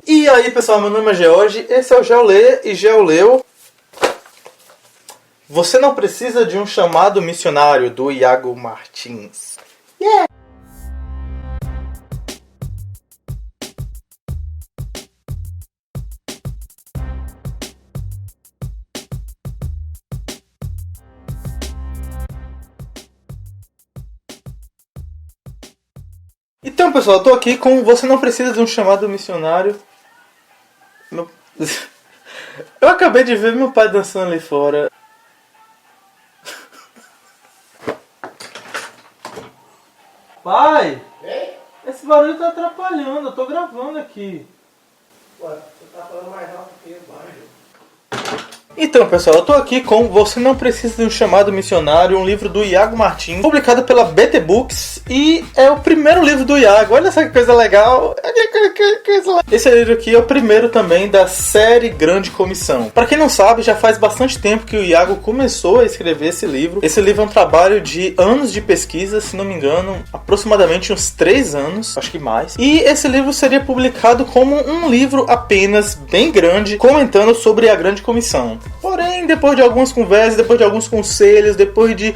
E aí pessoal, meu nome é George, esse é o Geolê e Geoleu. Você não precisa de um chamado missionário, do Iago Martins. Yeah! Então pessoal, eu tô aqui com Você Não Precisa de um Chamado Missionário. Eu acabei de ver meu pai dançando ali fora. Pai! Ei? Esse barulho tá atrapalhando, eu tô gravando aqui. Ué, você tá falando mais alto que eu, banjo. Então pessoal, eu tô aqui com Você Não Precisa de um Chamado Missionário, um livro do Iago Martins, publicado pela BT Books, e é o primeiro livro do Iago. Olha só que coisa legal. Esse livro aqui é o primeiro também da série Grande Comissão. Pra quem não sabe, já faz bastante tempo que o Iago começou a escrever esse livro. Esse livro é um trabalho de anos de pesquisa, se não me engano, aproximadamente uns 3 anos, acho que mais. E esse livro seria publicado como um livro apenas, bem grande, comentando sobre a Grande Comissão. Porém, depois de algumas conversas, depois de alguns conselhos, depois de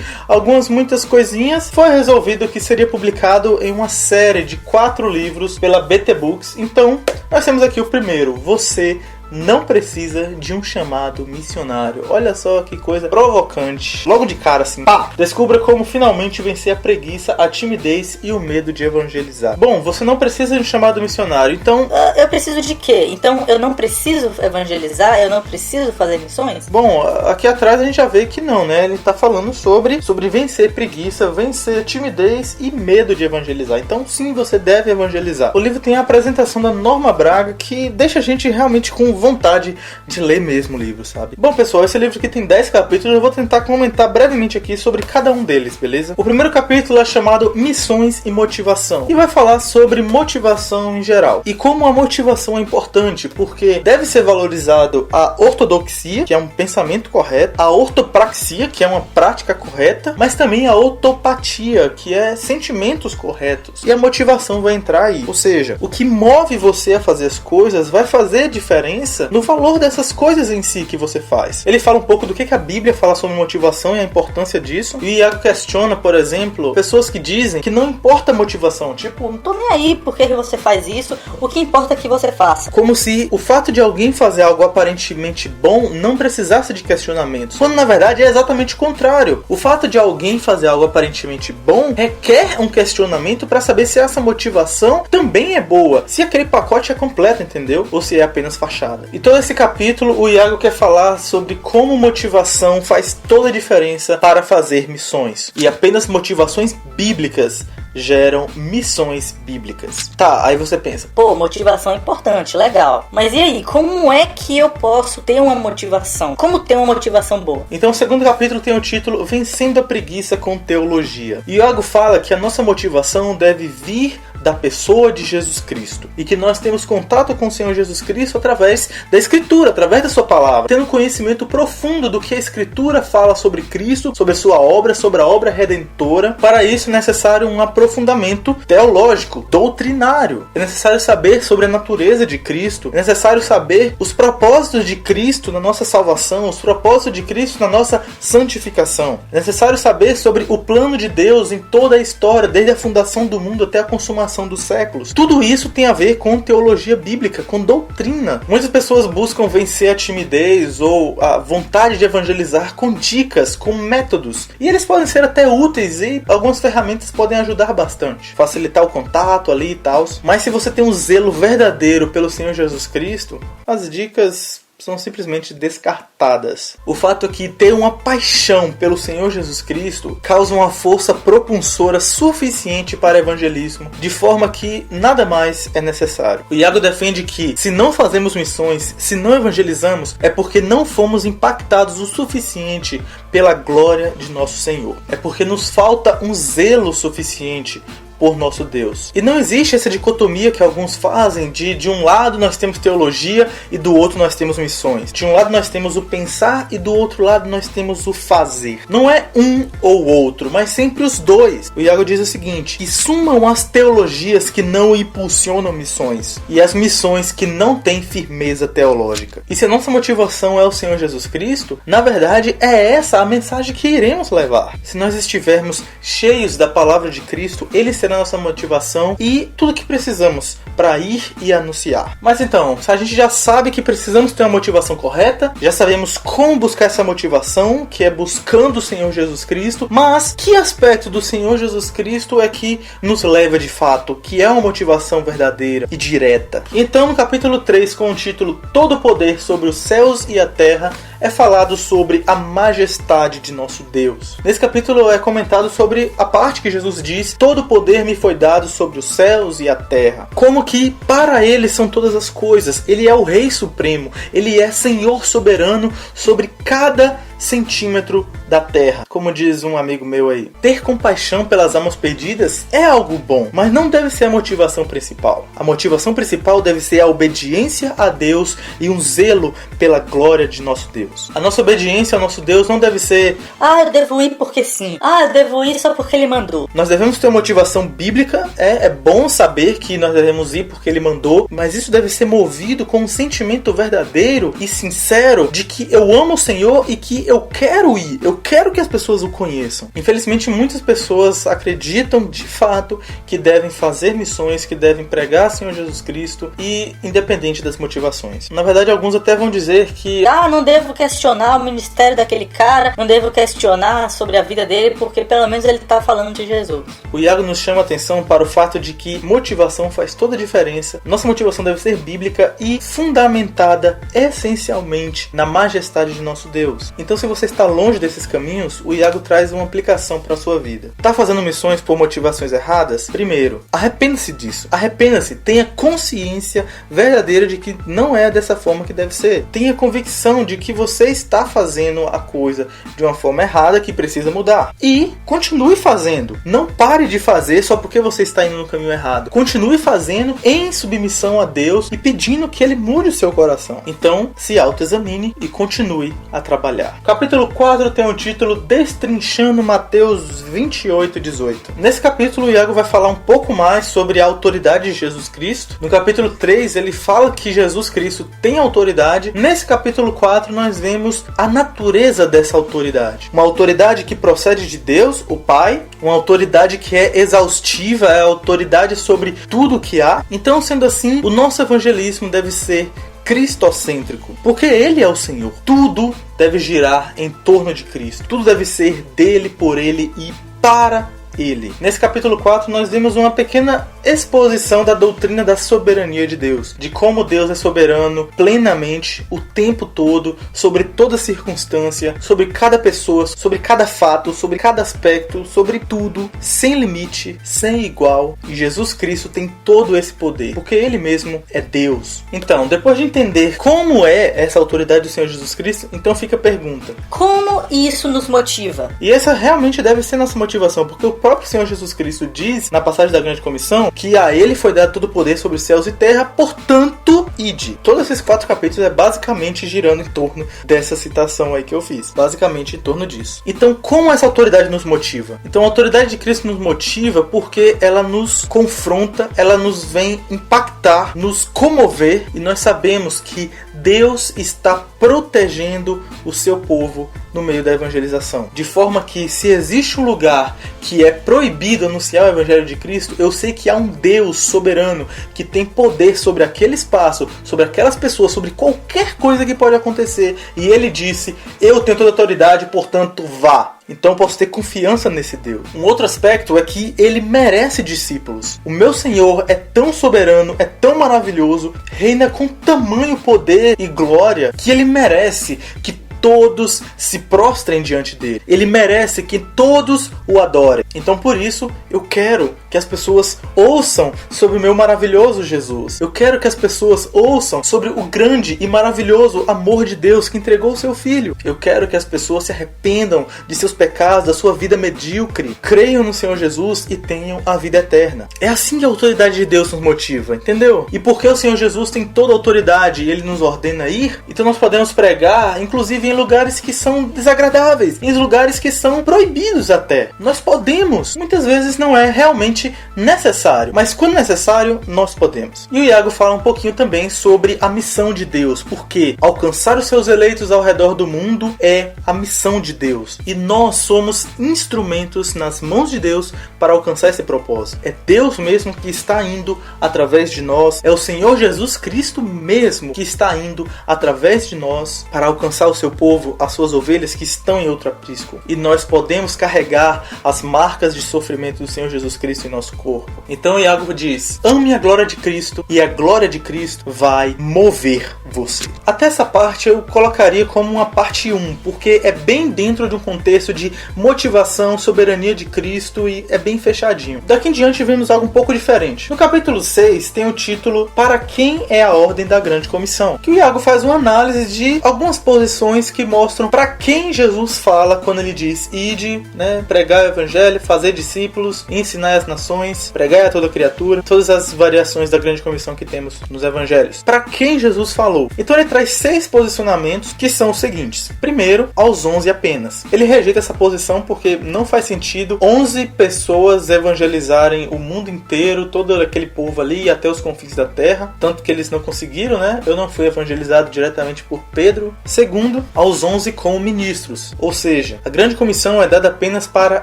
muitas coisinhas, foi resolvido que seria publicado em uma série de 4 livros pela BT Books. Então, nós temos aqui o primeiro, Você Não Precisa de um Chamado Missionário. Olha só que coisa provocante. Logo de cara assim, pá! Descubra como finalmente vencer a preguiça, a timidez e o medo de evangelizar. Bom, você não precisa de um chamado missionário, então... Eu preciso de quê? Então eu não preciso evangelizar? Eu não preciso fazer missões? Bom, aqui atrás a gente já vê que não, né? Ele tá falando sobre vencer preguiça, vencer timidez e medo de evangelizar. Então sim, você deve evangelizar. O livro tem a apresentação da Norma Braga, que deixa a gente realmente com vontade de ler mesmo o livro, sabe? Bom pessoal, esse livro aqui tem 10 capítulos, eu vou tentar comentar brevemente aqui sobre cada um deles, beleza? O primeiro capítulo é chamado Missões e Motivação, e vai falar sobre motivação em geral, e como a motivação é importante, porque deve ser valorizado a ortodoxia, que é um pensamento correto, a ortopraxia, que é uma prática correta, mas também a ortopatia, que é sentimentos corretos, e a motivação vai entrar aí, ou seja, o que move você a fazer as coisas vai fazer diferença no valor dessas coisas em si que você faz. Ele fala um pouco do que a Bíblia fala sobre motivação e a importância disso. E Iago questiona, por exemplo, pessoas que dizem que não importa a motivação. Tipo, não tô nem aí por que você faz isso, o que importa é que você faça. Como se o fato de alguém fazer algo aparentemente bom não precisasse de questionamentos. Quando na verdade é exatamente o contrário. O fato de alguém fazer algo aparentemente bom requer um questionamento para saber se essa motivação também é boa. Se aquele pacote é completo, entendeu? Ou se é apenas fachada. E todo esse capítulo o Iago quer falar sobre como motivação faz toda a diferença para fazer missões. E apenas motivações bíblicas geram missões bíblicas. Tá, aí você pensa, pô, motivação é importante, legal. Mas e aí, como é que eu posso ter uma motivação? Como ter uma motivação boa? Então o segundo capítulo tem o título Vencendo a Preguiça com Teologia. E Iago fala que a nossa motivação deve vir da pessoa de Jesus Cristo, e que nós temos contato com o Senhor Jesus Cristo através da Escritura, através da sua palavra, tendo conhecimento profundo do que a Escritura fala sobre Cristo, sobre a sua obra, sobre a obra redentora. Para isso é necessário um aprofundamento teológico, doutrinário. É necessário saber sobre a natureza de Cristo, é necessário saber os propósitos de Cristo na nossa salvação, os propósitos de Cristo na nossa santificação. É necessário saber sobre o plano de Deus em toda a história, desde a fundação do mundo até a consumação dos séculos. Tudo isso tem a ver com teologia bíblica, com doutrina. Muitas pessoas buscam vencer a timidez ou a vontade de evangelizar com dicas, com métodos. E eles podem ser até úteis e algumas ferramentas podem ajudar bastante. Facilitar o contato ali e tal. Mas se você tem um zelo verdadeiro pelo Senhor Jesus Cristo, as dicas são simplesmente descartadas. O fato é que ter uma paixão pelo Senhor Jesus Cristo causa uma força propulsora suficiente para evangelismo, de forma que nada mais é necessário. O Iago defende que se não fazemos missões, se não evangelizamos, é porque não fomos impactados o suficiente pela glória de nosso Senhor. É porque nos falta um zelo suficiente por nosso Deus. E não existe essa dicotomia que alguns fazem de um lado nós temos teologia e do outro nós temos missões. De um lado nós temos o pensar e do outro lado nós temos o fazer. Não é um ou outro, mas sempre os dois. O Iago diz o seguinte: e sumam as teologias que não impulsionam missões e as missões que não têm firmeza teológica. E se a nossa motivação é o Senhor Jesus Cristo, na verdade é essa a mensagem que iremos levar. Se nós estivermos cheios da palavra de Cristo, Ele será a nossa motivação e tudo que precisamos para ir e anunciar. Mas então, a gente já sabe que precisamos ter uma motivação correta, já sabemos como buscar essa motivação, que é buscando o Senhor Jesus Cristo, mas que aspecto do Senhor Jesus Cristo é que nos leva de fato, que é uma motivação verdadeira e direta? Então, no capítulo 3, com o título Todo o Poder sobre os Céus e a Terra, é falado sobre a majestade de nosso Deus. Nesse capítulo é comentado sobre a parte que Jesus diz: todo o poder me foi dado sobre os céus e a terra. Como que para Ele são todas as coisas. Ele é o Rei Supremo. Ele é Senhor soberano sobre cada centímetro da terra. Como diz um amigo meu aí, ter compaixão pelas almas perdidas é algo bom, mas não deve ser a motivação principal. A motivação principal deve ser a obediência a Deus e um zelo pela glória de nosso Deus. A nossa obediência ao nosso Deus não deve ser: eu devo ir porque sim. Eu devo ir só porque Ele mandou. Nós devemos ter uma motivação bíblica. É bom saber que nós devemos ir porque Ele mandou, mas isso deve ser movido com um sentimento verdadeiro e sincero de que eu amo o Senhor e que eu quero ir, eu quero que as pessoas o conheçam. Infelizmente, muitas pessoas acreditam de fato que devem fazer missões, que devem pregar o Senhor Jesus Cristo, e independente das motivações. Na verdade, alguns até vão dizer que não devo questionar o ministério daquele cara, não devo questionar sobre a vida dele, porque pelo menos ele está falando de Jesus. O Iago nos chama a atenção para o fato de que motivação faz toda a diferença. Nossa motivação deve ser bíblica e fundamentada essencialmente na majestade de nosso Deus. Então, se você está longe desses caminhos, o Iago traz uma aplicação para a sua vida. Está fazendo missões por motivações erradas? Primeiro, arrependa-se disso. Arrependa-se. Tenha consciência verdadeira de que não é dessa forma que deve ser. Tenha convicção de que você está fazendo a coisa de uma forma errada, que precisa mudar. E continue fazendo. Não pare de fazer só porque você está indo no caminho errado. Continue fazendo em submissão a Deus e pedindo que Ele mude o seu coração. Então, se autoexamine e continue a trabalhar. Capítulo 4 tem o título Destrinchando Mateus 28:18. Nesse capítulo, o Iago vai falar um pouco mais sobre a autoridade de Jesus Cristo. No capítulo 3, ele fala que Jesus Cristo tem autoridade. Nesse capítulo 4, nós vemos a natureza dessa autoridade. Uma autoridade que procede de Deus, o Pai. Uma autoridade que é exaustiva, é a autoridade sobre tudo que há. Então, sendo assim, o nosso evangelismo deve ser cristocêntrico, porque Ele é o Senhor. Tudo deve girar em torno de Cristo. Tudo deve ser dele, por Ele e para Ele. Nesse capítulo 4 nós vimos uma pequena exposição da doutrina da soberania de Deus, de como Deus é soberano plenamente o tempo todo, sobre toda circunstância, sobre cada pessoa, sobre cada fato, sobre cada aspecto, sobre tudo, sem limite, sem igual. E Jesus Cristo tem todo esse poder, porque Ele mesmo é Deus. Então, depois de entender como é essa autoridade do Senhor Jesus Cristo, então fica a pergunta: como isso nos motiva? E essa realmente deve ser nossa motivação, porque o próprio Senhor Jesus Cristo diz, na passagem da Grande Comissão, que a Ele foi dado todo o poder sobre os céus e terra, portanto, ide. Todos esses 4 capítulos é basicamente girando em torno dessa citação aí que eu fiz. Basicamente em torno disso. Então, como essa autoridade nos motiva? Então, a autoridade de Cristo nos motiva porque ela nos confronta, ela nos vem impactar, nos comover, e nós sabemos que Deus está protegendo o seu povo no meio da evangelização. De forma que, se existe um lugar que é proibido anunciar o Evangelho de Cristo, eu sei que há um Deus soberano que tem poder sobre aquele espaço, sobre aquelas pessoas, sobre qualquer coisa que pode acontecer. E Ele disse: eu tenho toda a autoridade, portanto vá. Então eu posso ter confiança nesse Deus. Um outro aspecto é que Ele merece discípulos. O meu Senhor é tão soberano, é tão maravilhoso, reina com tamanho poder e glória, que Ele merece que todos se prostrem diante dele. Ele merece que todos o adorem. Então por isso eu quero que as pessoas ouçam sobre o meu maravilhoso Jesus. Eu quero que as pessoas ouçam sobre o grande e maravilhoso amor de Deus que entregou o seu Filho. Eu quero que as pessoas se arrependam de seus pecados, da sua vida medíocre, creiam no Senhor Jesus e tenham a vida eterna. É assim que a autoridade de Deus nos motiva, entendeu? E porque o Senhor Jesus tem toda a autoridade e Ele nos ordena a ir, então nós podemos pregar, inclusive em lugares que são desagradáveis, em lugares que são proibidos até. Nós podemos. Muitas vezes não é realmente necessário, mas quando necessário, nós podemos. E o Iago fala um pouquinho também sobre a missão de Deus, porque alcançar os seus eleitos ao redor do mundo é a missão de Deus. E nós somos instrumentos nas mãos de Deus para alcançar esse propósito. É Deus mesmo que está indo através de nós, é o Senhor Jesus Cristo mesmo que está indo através de nós para alcançar o seu povo, as suas ovelhas que estão em outro aprisco. E nós podemos carregar as marcas de sofrimento do Senhor Jesus Cristo em nosso corpo. Então Iago diz: ame a glória de Cristo e a glória de Cristo vai mover você. Até essa parte eu colocaria como uma parte 1, porque é bem dentro de um contexto de motivação, soberania de Cristo e é bem fechadinho. Daqui em diante vemos algo um pouco diferente. No capítulo 6 tem o título Para quem é a ordem da grande comissão, que o Iago faz uma análise de algumas posições que mostram para quem Jesus fala quando ele diz: ide, pregar o evangelho, fazer discípulos, ensinar as nações, pregar a toda criatura, todas as variações da grande comissão que temos nos evangelhos. Para quem Jesus falou? Então ele traz 6 posicionamentos que são os seguintes. Primeiro, aos 11 apenas. Ele rejeita essa posição porque não faz sentido 11 pessoas evangelizarem o mundo inteiro, todo aquele povo ali e até os confins da terra, tanto que eles não conseguiram, Eu não fui evangelizado diretamente por Pedro. Segundo, aos 11 como ministros, ou seja, a grande comissão é dada apenas para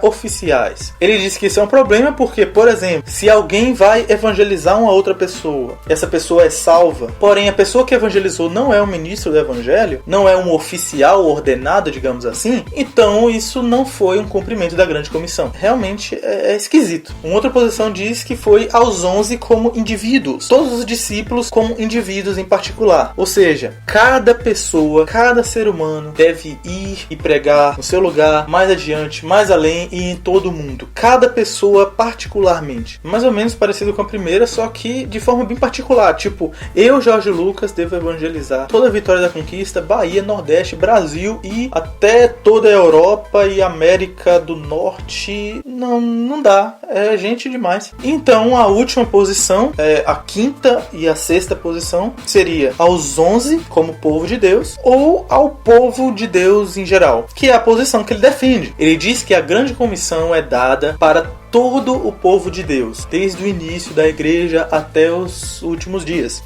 oficiais. Ele diz que isso é um problema porque, por exemplo, se alguém vai evangelizar uma outra pessoa, essa pessoa é salva, porém a pessoa que evangelizou não é um ministro do evangelho, não é um oficial ordenado, digamos assim, então isso não foi um cumprimento da grande comissão. Realmente é esquisito. Uma outra posição diz que foi aos 11 como indivíduos, todos os discípulos como indivíduos em particular, ou seja, cada pessoa, cada ser humano deve ir e pregar no seu lugar, mais adiante, mais além e em todo o mundo. Cada pessoa particularmente. Mais ou menos parecido com a primeira, só que de forma bem particular. Tipo, eu, Jorge Lucas, devo evangelizar toda a Vitória da Conquista, Bahia, Nordeste, Brasil e até toda a Europa e América do Norte. Não dá. É gente demais. Então, a última posição, a quinta e a sexta posição, seria aos 11 como povo de Deus ou ao povo de Deus em geral, que é a posição que ele defende. Ele diz que a grande comissão é dada para todo o povo de Deus, desde o início da igreja até os últimos dias.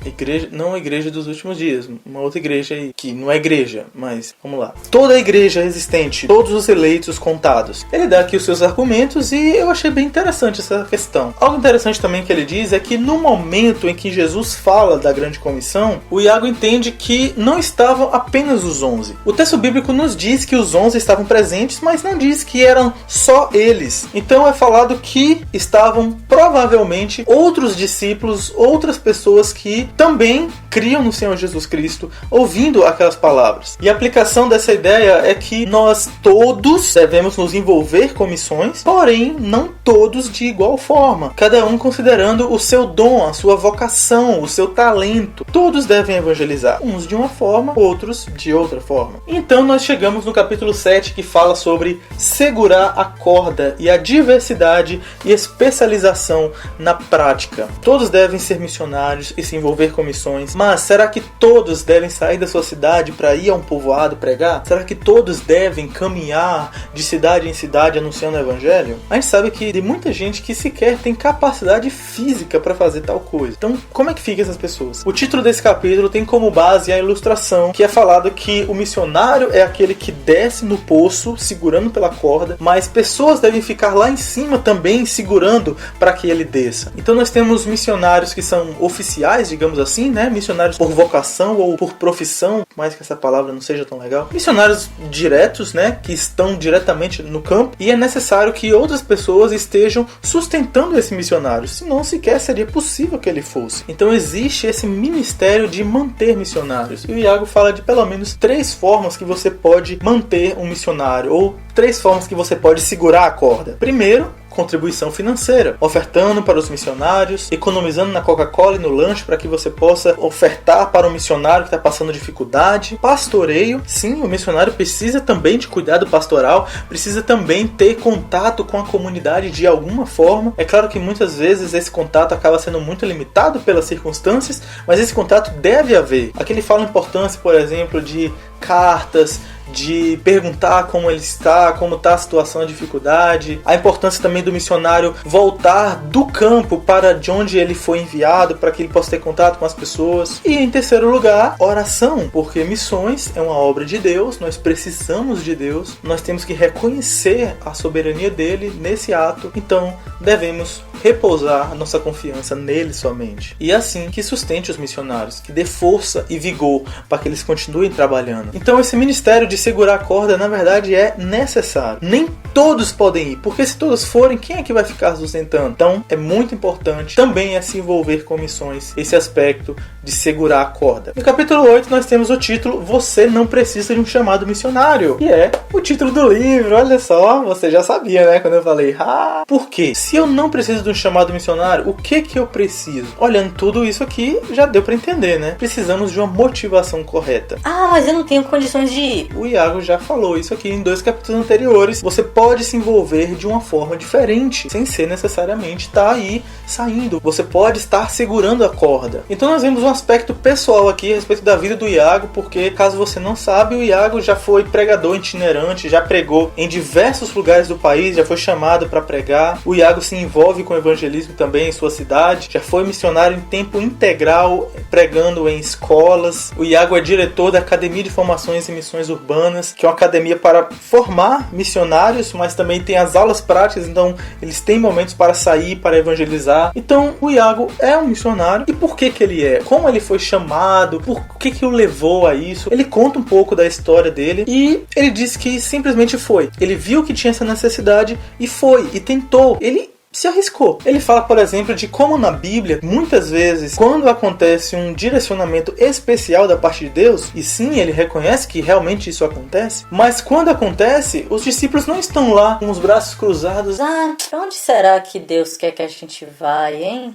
Não a igreja dos últimos dias, uma outra igreja aí, que não é igreja, mas vamos lá. Toda a igreja existente, todos os eleitos contados. Ele dá aqui os seus argumentos e eu achei bem interessante essa questão. Algo interessante também que ele diz é que no momento em que Jesus fala da grande comissão, o Iago entende que não estavam apenas os 11. O texto bíblico nos diz que os 11 estavam presentes, mas não diz que eram só eles. Então é falado que estavam provavelmente outros discípulos, outras pessoas que também criam no Senhor Jesus Cristo, ouvindo aquelas palavras. E a aplicação dessa ideia é que nós todos devemos nos envolver com missões, porém não todos de igual forma, cada um considerando o seu dom, a sua vocação, o seu talento. Todos devem evangelizar, uns de uma forma, outros de outra forma. Então nós chegamos no capítulo 7, que fala sobre segurar a corda e a diversidade e especialização na prática. Todos devem ser missionários e se envolver com missões, mas será que todos devem sair da sua cidade para ir a um povoado pregar? Será que todos devem caminhar de cidade em cidade anunciando o evangelho? A gente sabe que tem muita gente que sequer tem capacidade física para fazer tal coisa. Então, como é que fica essas pessoas? O título desse capítulo tem como base a ilustração que é falado que o missionário é aquele que desce no poço segurando pela corda, mas pessoas devem ficar lá em cima também segurando para que ele desça. Então nós temos missionários que são oficiais, digamos assim, né? Missionários por vocação ou por profissão, mais que essa palavra não seja tão legal. Missionários diretos, né? Que estão diretamente no campo, e é necessário que outras pessoas estejam sustentando esse missionário, senão sequer seria possível que ele fosse. Então existe esse ministério de manter missionários. E o Iago fala de pelo menos 3 formas que você pode manter um missionário, ou 3 formas que você pode segurar a corda. Primeiro, contribuição financeira, ofertando para os missionários, economizando na Coca-Cola e no lanche para que você possa ofertar para um missionário que está passando dificuldade. Pastoreio, sim, o missionário precisa também de cuidado pastoral, precisa também ter contato com a comunidade de alguma forma. É claro que muitas vezes esse contato acaba sendo muito limitado pelas circunstâncias, mas esse contato deve haver. Aqui ele fala a importância, por exemplo, de cartas, de perguntar como ele está, como está a situação, a dificuldade, a importância também do missionário voltar do campo para de onde ele foi enviado, para que ele possa ter contato com as pessoas. E em terceiro lugar, oração, porque missões é uma obra de Deus, nós precisamos de Deus, nós temos que reconhecer a soberania dele nesse ato, então devemos repousar a nossa confiança nele somente. E assim que sustente os missionários, que dê força e vigor para que eles continuem trabalhando. Então esse ministério de segurar a corda, na verdade, é necessário. Nem todos podem ir, porque se todos forem, quem é que vai ficar sustentando? Então é muito importante também se envolver com missões, esse aspecto de segurar a corda. No capítulo 8 nós temos o título Você não precisa de um chamado missionário, que é o título do livro. Olha só, você já sabia, né, quando eu falei. Por quê? Se eu não preciso de um chamado missionário, o que eu preciso? Olhando tudo isso aqui, já deu para entender, né? Precisamos de uma motivação correta. Mas eu não tenho condições de ir. O Iago já falou isso aqui em 2 capítulos anteriores. Você pode se envolver de uma forma diferente, sem ser necessariamente estar aí saindo. Você pode estar segurando a corda. Então nós vemos um aspecto pessoal aqui a respeito da vida do Iago, porque caso você não sabe, o Iago já foi pregador itinerante, já pregou em diversos lugares do país, já foi chamado para pregar. O Iago se envolve com o evangelismo também em sua cidade, já foi missionário em tempo integral, pregando em escolas. O Iago é diretor da Academia de Formações e Missões Urbanas, que é uma academia para formar missionários, mas também tem as aulas práticas, então eles têm momentos para sair, para evangelizar. Então o Iago é um missionário. E por que ele é? Como ele foi chamado? Por que o levou a isso? Ele conta um pouco da história dele e ele diz que simplesmente foi. Ele viu que tinha essa necessidade e foi, e tentou. Ele se arriscou. Ele fala, por exemplo, de como na Bíblia, muitas vezes, quando acontece um direcionamento especial da parte de Deus, e sim, ele reconhece que realmente isso acontece, mas quando acontece, os discípulos não estão lá com os braços cruzados. Pra onde será que Deus quer que a gente vá, hein?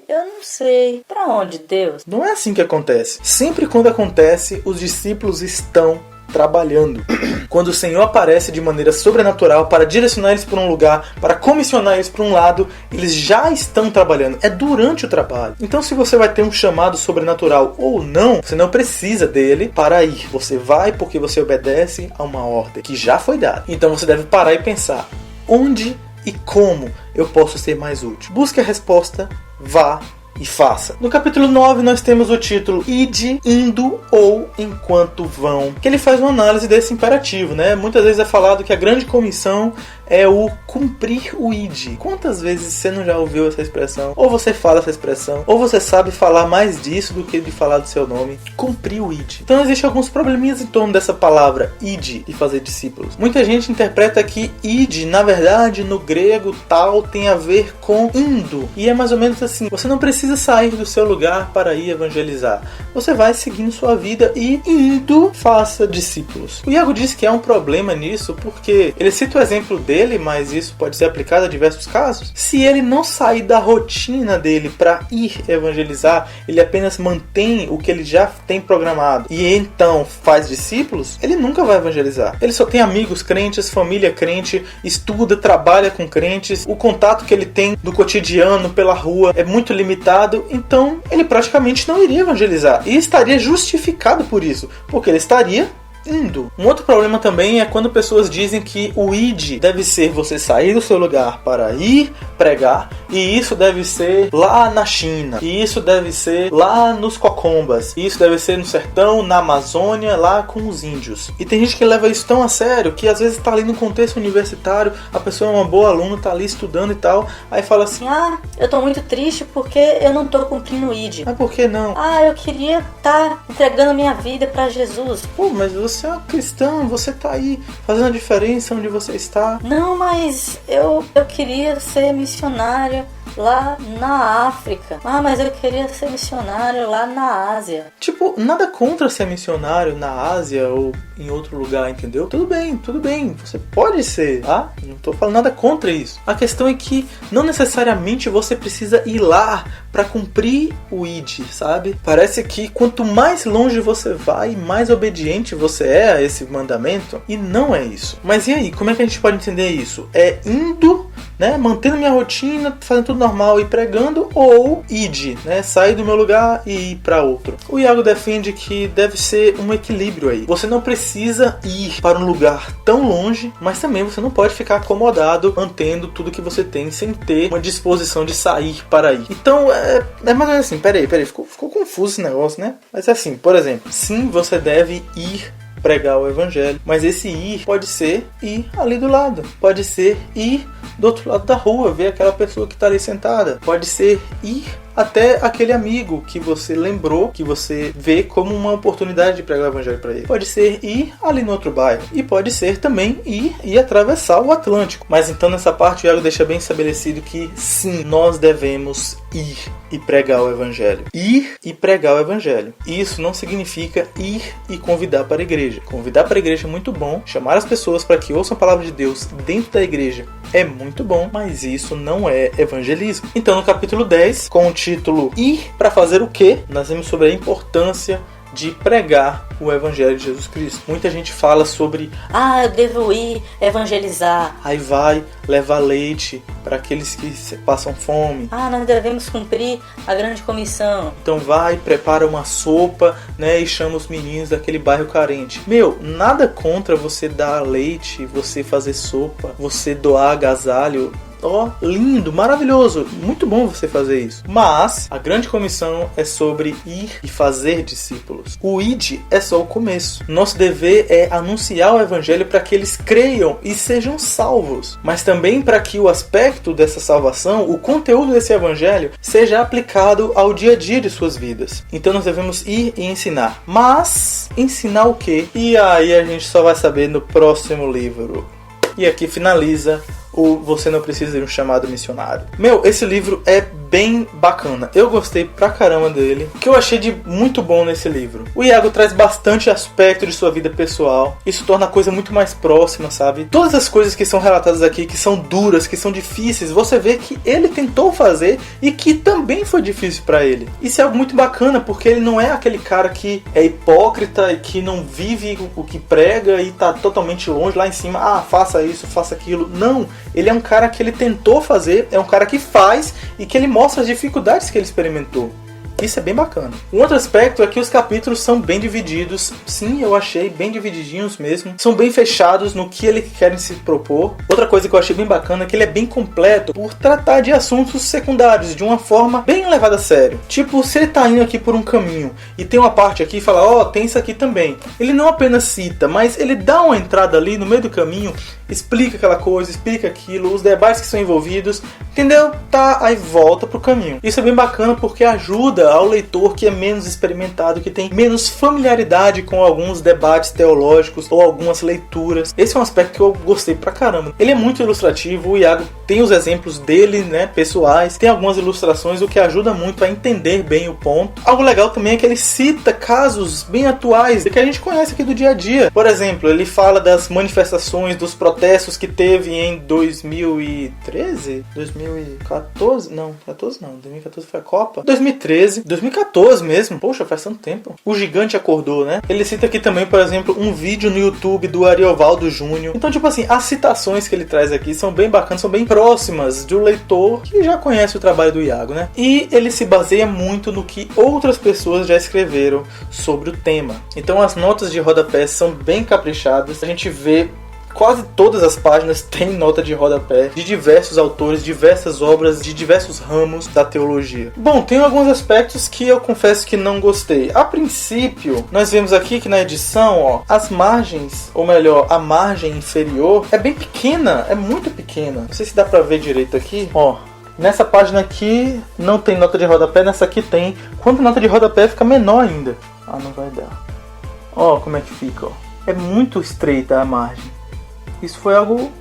Eu não sei. Pra onde, Deus? Não é assim que acontece. Sempre quando acontece, os discípulos estão trabalhando. Quando o Senhor aparece de maneira sobrenatural para direcionar eles para um lugar, para comissionar eles para um lado, eles já estão trabalhando. É durante o trabalho. Então, se você vai ter um chamado sobrenatural ou não, você não precisa dele para ir. Você vai porque você obedece a uma ordem que já foi dada. Então, você deve parar e pensar: onde e como eu posso ser mais útil? Busque a resposta, vá e faça. No capítulo 9 nós temos o título Ide, indo ou enquanto vão, que ele faz uma análise desse imperativo, né? Muitas vezes é falado que a grande comissão é o cumprir o ide. Quantas vezes você não já ouviu essa expressão? Ou você fala essa expressão, ou você sabe falar mais disso do que de falar do seu nome. Cumprir o ide. Então existem alguns probleminhas em torno dessa palavra ide e fazer discípulos. Muita gente interpreta que ide, na verdade, no grego tal, tem a ver com indo. E é mais ou menos assim: você não precisa sair do seu lugar para ir evangelizar. Você vai seguindo sua vida e indo, faça discípulos. O Iago diz que há um problema nisso, porque ele cita o exemplo dele, mas isso pode ser aplicado a diversos casos. Se ele não sair da rotina dele para ir evangelizar, ele apenas mantém o que ele já tem programado e então faz discípulos, ele nunca vai evangelizar. Ele só tem amigos crentes, família crente, estuda, trabalha com crentes, o contato que ele tem do cotidiano pela rua é muito limitado, então ele praticamente não iria evangelizar e estaria justificado por isso, porque ele estaria indo. Um outro problema também é quando pessoas dizem que o id deve ser você sair do seu lugar para ir pregar, e isso deve ser lá na China, e isso deve ser lá nos Cocombas, e isso deve ser no sertão, na Amazônia, lá com os índios. E tem gente que leva isso tão a sério que às vezes está ali no contexto universitário, a pessoa é uma boa aluna, está ali estudando e tal, aí fala assim: eu tô muito triste porque eu não tô cumprindo o id. Mas por que não? Eu queria estar entregando minha vida para Jesus. Pô, mas você é um cristão, você tá aí fazendo a diferença onde você está. Não, mas eu queria ser missionário lá na África. Mas eu queria ser missionário lá na Ásia. Tipo, nada contra ser missionário na Ásia ou em outro lugar, entendeu? Tudo bem, você pode ser, tá? Não tô falando nada contra isso. A questão é que não necessariamente você precisa ir lá para cumprir o id, sabe? Parece que quanto mais longe você vai, mais obediente você é a esse mandamento, e não é isso. Mas e aí, como é que a gente pode entender isso? É indo, né, mantendo minha rotina, fazendo tudo normal e pregando, ou id, né, sair do meu lugar e ir para outro? O Iago defende que deve ser um equilíbrio aí. Você não precisa ir para um lugar tão longe, mas também você não pode ficar acomodado mantendo tudo que você tem sem ter uma disposição de sair para ir. Então é mais ou menos assim, peraí, ficou confuso esse negócio, né? Mas é assim, por exemplo, sim, você deve ir pregar o evangelho, mas esse ir pode ser ir ali do lado, pode ser ir do outro lado da rua, ver aquela pessoa que está ali sentada, pode ser ir até aquele amigo que você lembrou, que você vê como uma oportunidade de pregar o evangelho para ele. Pode ser ir ali no outro bairro. E pode ser também ir e atravessar o Atlântico. Mas então nessa parte o Iago deixa bem estabelecido que sim, nós devemos ir e pregar o evangelho. Ir e pregar o evangelho. Isso não significa ir e convidar para a igreja. Convidar para a igreja é muito bom. Chamar as pessoas para que ouçam a palavra de Deus dentro da igreja é muito bom, mas isso não é evangelismo. Então no capítulo 10, com o título Ir para fazer o quê? Nós vemos sobre a importância de pregar o evangelho de Jesus Cristo. Muita gente fala sobre eu devo ir evangelizar. Aí vai levar leite para aqueles que passam fome. Nós devemos cumprir a grande comissão. Então vai, prepara uma sopa, né, e chama os meninos daquele bairro carente. Nada contra você dar leite, você fazer sopa, você doar agasalho. Lindo, maravilhoso, muito bom você fazer isso. Mas a grande comissão é sobre ir e fazer discípulos. O id é só o começo. Nosso dever é anunciar o evangelho para que eles creiam e sejam salvos, mas também para que o aspecto dessa salvação, o conteúdo desse evangelho, seja aplicado ao dia a dia de suas vidas. Então nós devemos ir e ensinar. Mas ensinar o quê? E aí a gente só vai saber no próximo livro. E aqui finaliza o Você Não Precisa de um Chamado Missionário. Esse livro é bem bacana. Eu gostei pra caramba dele. O que eu achei de muito bom nesse livro? O Iago traz bastante aspecto de sua vida pessoal. Isso torna a coisa muito mais próxima, sabe? Todas as coisas que são relatadas aqui, que são duras, que são difíceis, você vê que ele tentou fazer e que também foi difícil pra ele. Isso é algo muito bacana, porque ele não é aquele cara que é hipócrita e que não vive o que prega e tá totalmente longe lá em cima. Faça isso, faça aquilo. Não. Ele é um cara que ele tentou fazer, é um cara que faz e que ele mostra as dificuldades que ele experimentou. Isso é bem bacana. Um outro aspecto é que os capítulos são bem divididos. Sim, eu achei bem divididinhos mesmo. São bem fechados no que eles querem se propor. Outra coisa que eu achei bem bacana é que ele é bem completo por tratar de assuntos secundários de uma forma bem levada a sério. Tipo, se ele tá indo aqui por um caminho e tem uma parte aqui e fala, tem isso aqui também. Ele não apenas cita, mas ele dá uma entrada ali no meio do caminho, explica aquela coisa, explica aquilo, os debates que são envolvidos, entendeu? Aí volta pro caminho. Isso é bem bacana porque ajuda ao leitor que é menos experimentado, que tem menos familiaridade com alguns debates teológicos ou algumas leituras. Esse é um aspecto que eu gostei pra caramba. Ele é muito ilustrativo, o Iago tem os exemplos dele, né, pessoais, tem algumas ilustrações, o que ajuda muito a entender bem o ponto. Algo legal também é que ele cita casos bem atuais que a gente conhece aqui do dia a dia. Por exemplo, ele fala das manifestações dos protestos protestos que teve em 2013? 2014? Não, 14 não. 2014 foi a Copa. 2013. 2014 mesmo. Poxa, faz tanto tempo. O gigante acordou, né? Ele cita aqui também, por exemplo, um vídeo no YouTube do Ariovaldo Júnior. Então, tipo assim, as citações que ele traz aqui são bem bacanas, são bem próximas do leitor que já conhece o trabalho do Iago, né? E ele se baseia muito no que outras pessoas já escreveram sobre o tema. Então, as notas de rodapé são bem caprichadas. A gente vê quase todas as páginas têm nota de rodapé de diversos autores, diversas obras, de diversos ramos da teologia. Bom, tem alguns aspectos que eu confesso que não gostei. A princípio, nós vemos aqui que na edição, ó, as margens, ou melhor, a margem inferior é bem pequena, é muito pequena. Não sei se dá pra ver direito aqui, ó. Nessa página aqui não tem nota de rodapé, nessa aqui tem. Quando a nota de rodapé fica menor ainda. Ah, não vai dar. Ó como é que fica, ó. É muito estreita a margem. Isso foi algo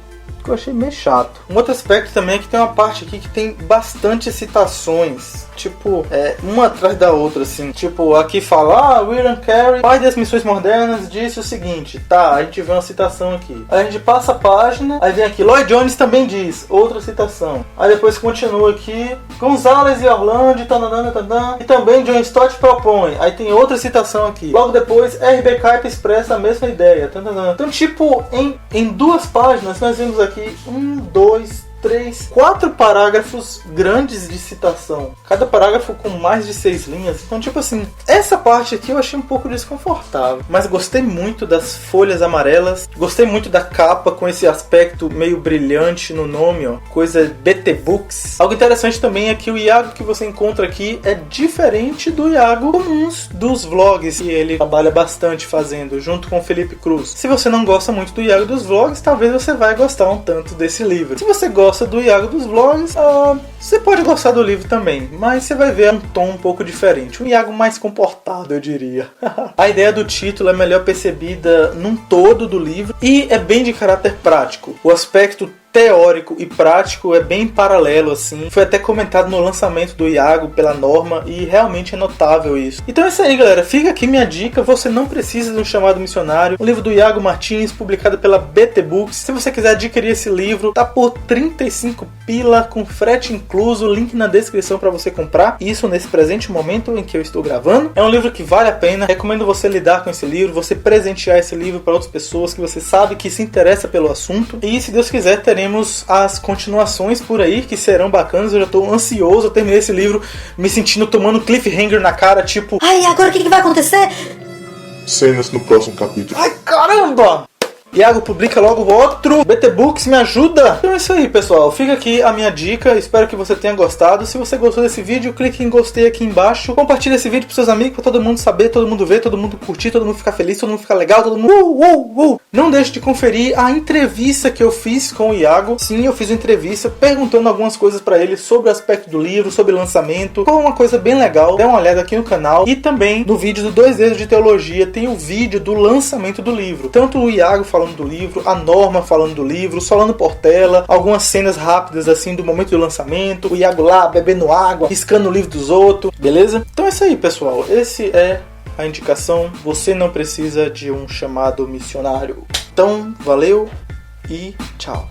que eu achei meio chato. Um outro aspecto também é que tem uma parte aqui que tem bastante citações. Tipo, uma atrás da outra, assim. Tipo, aqui fala, William Carey, pai das missões modernas, disse o seguinte. Tá, a gente vê uma citação aqui. Aí a gente passa a página, aí vem aqui, Lloyd Jones também diz, outra citação. Aí depois continua aqui, Gonzalez e Orlando, e também John Stott propõe. Aí tem outra citação aqui. Logo depois, R.B. Kuiper expressa a mesma ideia. Então, tipo, em duas páginas, nós vemos aqui 4 parágrafos grandes de citação. Cada parágrafo com mais de 6 linhas. Então, tipo assim, essa parte aqui eu achei um pouco desconfortável. Mas gostei muito das folhas amarelas. Gostei muito da capa com esse aspecto meio brilhante no nome, ó. Coisa BT Books. Algo interessante também é que o Iago que você encontra aqui é diferente do Iago comuns dos vlogs que ele trabalha bastante fazendo, junto com o Felipe Cruz. Se você não gosta muito do Iago dos vlogs, talvez você vai gostar um tanto desse livro. Se você gosta do Iago dos vlogs, você pode gostar do livro também, mas você vai ver um tom um pouco diferente, um Iago mais comportado, eu diria. A ideia do título é melhor percebida num todo do livro e é bem de caráter prático. O aspecto teórico e prático é bem paralelo, assim. Foi até comentado no lançamento do Iago pela Norma e realmente é notável isso. Então é isso aí, galera. Fica aqui minha dica. Você não precisa de um chamado missionário. Um livro do Iago Martins, publicado pela BT Books. Se você quiser adquirir esse livro, tá por 35 pila com frete incluso. Link na descrição para você comprar. Isso nesse presente momento em que eu estou gravando. É um livro que vale a pena. Recomendo você lidar com esse livro, você presentear esse livro para outras pessoas que você sabe que se interessa pelo assunto. E se Deus quiser, teremos as continuações por aí, que serão bacanas. Eu já tô ansioso, eu terminei esse livro me sentindo tomando cliffhanger na cara, tipo, ai, agora o que vai acontecer? Cenas no próximo capítulo. ai caramba! Iago, publica logo outro. BT Books, me ajuda! Então é isso aí, pessoal. Fica aqui a minha dica. Espero que você tenha gostado. Se você gostou desse vídeo, clique em gostei aqui embaixo. Compartilhe esse vídeo pros seus amigos, pra todo mundo saber, todo mundo ver, todo mundo curtir, todo mundo ficar feliz, todo mundo ficar legal, todo mundo... Não deixe de conferir a entrevista que eu fiz com o Iago. Sim, eu fiz uma entrevista perguntando algumas coisas pra ele sobre o aspecto do livro, sobre lançamento. Foi uma coisa bem legal. Dê uma olhada aqui no canal. E também no vídeo do 2 Dedos de Teologia tem o vídeo do lançamento do livro. Tanto o Iago falando do livro, a Norma falando do livro, Solano Portela, algumas cenas rápidas assim do momento do lançamento, o Iago lá bebendo água, riscando o livro dos outros, beleza? Então é isso aí, pessoal. Esse é a indicação. Você não precisa de um chamado missionário. Então, valeu e tchau.